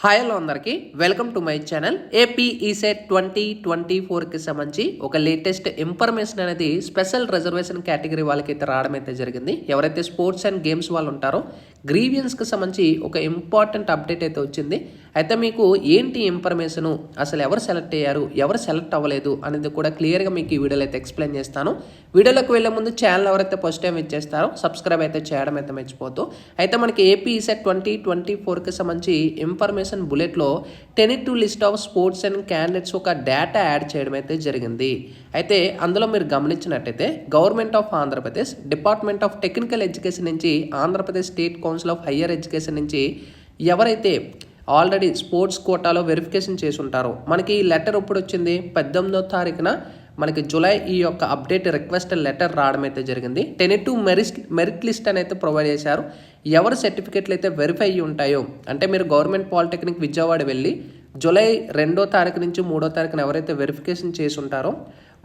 Hi hello అందరికీ welcome to my channel. AP ECET 2024కి సంబంధించి ఒక లేటెస్ట్ ఇన్ఫర్మేషన్ అనేది స్పెషల్ రిజర్వేషన్ కేటగిరీ వాళ్ళకైతే రావడం అయితే జరిగింది. ఎవరైతే స్పోర్ట్స్ అండ్ గేమ్స్ వాళ్ళు ఉంటారో గ్రీవియన్స్కి సంబంధించి ఒక ఇంపార్టెంట్ అప్డేట్ అయితే వచ్చింది. అయితే మీకు ఏంటి ఇన్ఫర్మేషను, అసలు ఎవరు సెలెక్ట్ అయ్యారు, ఎవరు సెలెక్ట్ అవ్వలేదు అనేది కూడా క్లియర్గా మీకు ఈ వీడియోలో అయితే ఎక్స్ప్లెయిన్ చేస్తాను. వీడియోలోకి వెళ్ళే ముందు ఛానల్ ఎవరైతే ఫస్ట్ టైం ఇచ్చేస్తారో సబ్స్క్రైబ్ అయితే చేయడం అయితే మర్చిపోతూ. అయితే మనకి ఏపీ ఈసెట్ 2024కి సంబంధించి ఇన్ఫర్మేషన్ బులెట్లో tentative list of sports and candidates ఒక డేటా యాడ్ చేయడం అయితే జరిగింది. అయితే అందులో మీరు గమనించినట్టయితే government of Andhra Pradesh, department of technical education నుంచి, Andhra Pradesh state council of higher education నుంచి ఎవరైతే ఆల్రెడీ స్పోర్ట్స్ కోటాలో వెరిఫికేషన్ చేసి ఉంటారో మనకి ఈ లెటర్ ఎప్పుడు వచ్చింది, 18వ తారీఖున మనకి జూలై ఈ యొక్క అప్డేట్ రిక్వెస్ట్ లెటర్ రావడం అయితే జరిగింది. టెనిటివ్ మెరిట్ లిస్ట్ అని అయితే ప్రొవైడ్ చేశారు. ఎవరు సర్టిఫికెట్లు అయితే వెరిఫై అయ్యి ఉంటాయో, అంటే మీరు గవర్నమెంట్ పాలిటెక్నిక్ విజయవాడ వెళ్ళి జూలై 2వ తారీఖు నుంచి 3వ తారీఖున ఎవరైతే వెరిఫికేషన్ చేసి ఉంటారో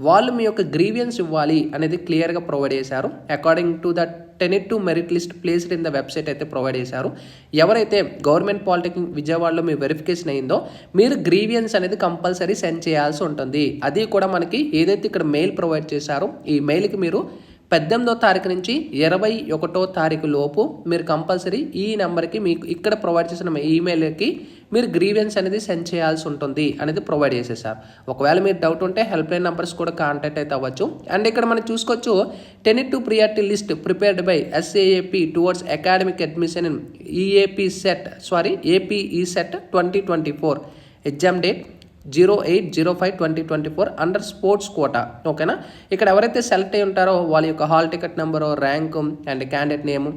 వాళ్ళు మీ యొక్క గ్రీవియన్స్ ఇవ్వాలి అనేది క్లియర్గా ప్రొవైడ్ చేశారు. According to the tentative merit list placed in the website అయితే ప్రొవైడ్ చేశారు. ఎవరైతే గవర్నమెంట్ పాలిటెక్నిక్ విజయవాడలో మీ వెరిఫికేషన్ అయిందో మీరు గ్రీవియన్స్ అనేది కంపల్సరీ సెండ్ చేయాల్సి ఉంటుంది. అది కూడా మనకి ఏదైతే ఇక్కడ మెయిల్ ప్రొవైడ్ చేశారో ఈ మెయిల్కి మీరు 18వ తారీఖు నుంచి 21వ తారీఖు లోపు మీరు కంపల్సరీ ఈ నెంబర్కి మీకు ఇక్కడ ప్రొవైడ్ చేసిన ఈమెయిల్కి మీరు గ్రీవెన్స్ అనేది సెండ్ చేయాల్సి ఉంటుంది అనేది ప్రొవైడ్ చేసేసారు. ఒకవేళ మీరు డౌట్ ఉంటే హెల్ప్ లైన్ నెంబర్స్ కూడా కాంటాక్ట్ అయితే అవ్వచ్చు. అండ్ ఇక్కడ మనం చూసుకోవచ్చు tentative priority list prepared by SAAP towards academic admission in AP ECET 2024 exam date 08/05/2024 under sports quota. ఓకేనా, ఇక్కడ ఎవరైతే సెలెక్ట్ అయి ఉంటారో వాళ్ళ యొక్క hall ticket number, rank and candidate name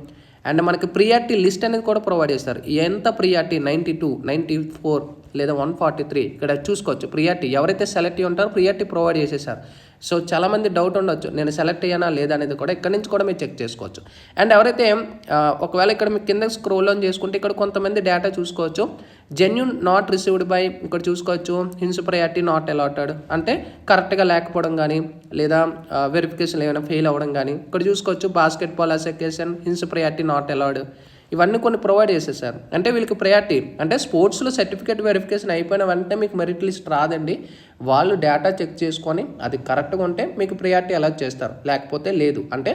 and మనకి ప్రియారిటీ లిస్ట్ అనేది కూడా ప్రొవైడ్ చేస్తారు. ఎంత ప్రియారిటీ 92, 94 లేదా 143 ఇక్కడ చూసుకోవచ్చు. ప్రియారిటీ ఎవరైతే సెలెక్ట్ అయ్యి ఉంటారో ప్రియారిటీ ప్రొవైడ్ చేసేసారు. సో చాలామంది డౌట్ ఉండొచ్చు నేను సెలెక్ట్ అయ్యానా లేదా అనేది కూడా ఇక్కడ నుంచి కూడా మీరు చెక్ చేసుకోవచ్చు. అండ్ ఎవరైతే ఒకవేళ ఇక్కడ మీకు కింద స్క్రోల్ ఆన్ చేసుకుంటే ఇక్కడ కొంతమంది డేటా చూసుకోవచ్చు. జెన్యూన్ నాట్ రిసీవ్డ్ బై ఇక్కడ చూసుకోవచ్చు. హిన్స్ ప్రయారిటీ నాట్ అలాటెడ్ అంటే కరెక్ట్గా లేకపోవడం కానీ లేదా వెరిఫికేషన్ ఏమైనా ఫెయిల్ అవ్వడం కానీ ఇక్కడ చూసుకోవచ్చు. బాస్కెట్బాల్ అసోసియేషన్ హిన్స్ ప్రయారిటీ నాట్ అలౌడ్ ఇవన్నీ కొన్ని ప్రొవైడ్ చేసేసారు. అంటే వీళ్ళకి ప్రయారిటీ అంటే స్పోర్ట్స్లో సర్టిఫికేట్ వెరిఫికేషన్ అయిపోయిన వెంటనే మీకు మెరిట్ లిస్ట్ రాదండి. వాళ్ళు డేటా చెక్ చేసుకొని అది కరెక్ట్గా ఉంటే మీకు ప్రియారిటీ అలాట్ చేస్తారు, లేకపోతే లేదు. అంటే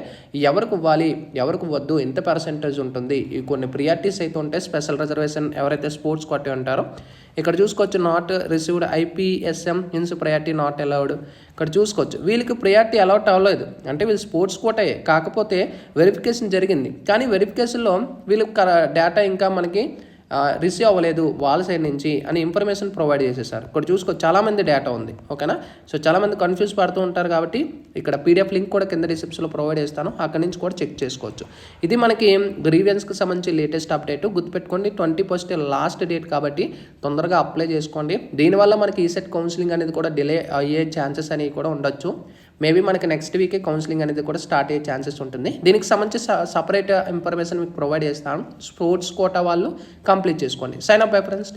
ఎవరికి ఇవ్వాలి ఎవరికి వద్దు ఎంత పర్సెంటేజ్ ఉంటుంది ఈ కొన్ని ప్రియారిటీస్ అయితే ఉంటాయి. స్పెషల్ రిజర్వేషన్ ఎవరైతే స్పోర్ట్స్ కొట్టి ఉంటారో ఇక్కడ చూసుకోవచ్చు. Not received IPSM hence priority not allowed ఇక్కడ చూసుకోవచ్చు. వీళ్ళకి ప్రియారిటీ అలాట్ అవ్వలేదు అంటే వీళ్ళు స్పోర్ట్స్ కోటాయే, కాకపోతే వెరిఫికేషన్ జరిగింది కానీ వెరిఫికేషన్లో వీళ్ళకి డేటా ఇంకా మనకి రిసీవ్ అవ్వలేదు వాళ్ళ సైడ్ నుంచి అని ఇన్ఫర్మేషన్ ప్రొవైడ్ చేసేసారు. ఇక్కడ చూసుకోవచ్చు చాలామంది డేటా ఉంది. ఓకేనా, సో చాలామంది కన్ఫ్యూజ్ పడుతూ ఉంటారు కాబట్టి ఇక్కడ పీడిఎఫ్ లింక్ కూడా కింద డిస్క్రిప్షన్లో ప్రొవైడ్ చేస్తాను, అక్కడి నుంచి కూడా చెక్ చేసుకోవచ్చు. ఇది మనకి గ్రీవియన్స్కి సంబంధించి లేటెస్ట్ అప్డేట్. గుర్తుపెట్టుకోండి 20% లాస్ట్ డేట్ కాబట్టి తొందరగా అప్లై చేసుకోండి. దీనివల్ల మనకి ఈసెట్ కౌన్సిలింగ్ అనేది కూడా డిలే అయ్యే ఛాన్సెస్ అనేవి కూడా ఉండొచ్చు. మేబీ మనకి నెక్స్ట్ వీకే కౌన్సిలింగ్ అనేది కూడా స్టార్ట్ అయ్యే ఛాన్సెస్ ఉంటుంది. దీనికి సంబంధించి సపరేట్ ఇన్ఫర్మేషన్ మీకు ప్రొవైడ్ చేస్తాను. స్పోర్ట్స్ కోటా వాళ్ళు కంప్లీట్ చేసుకోండి. Sign up bye friends.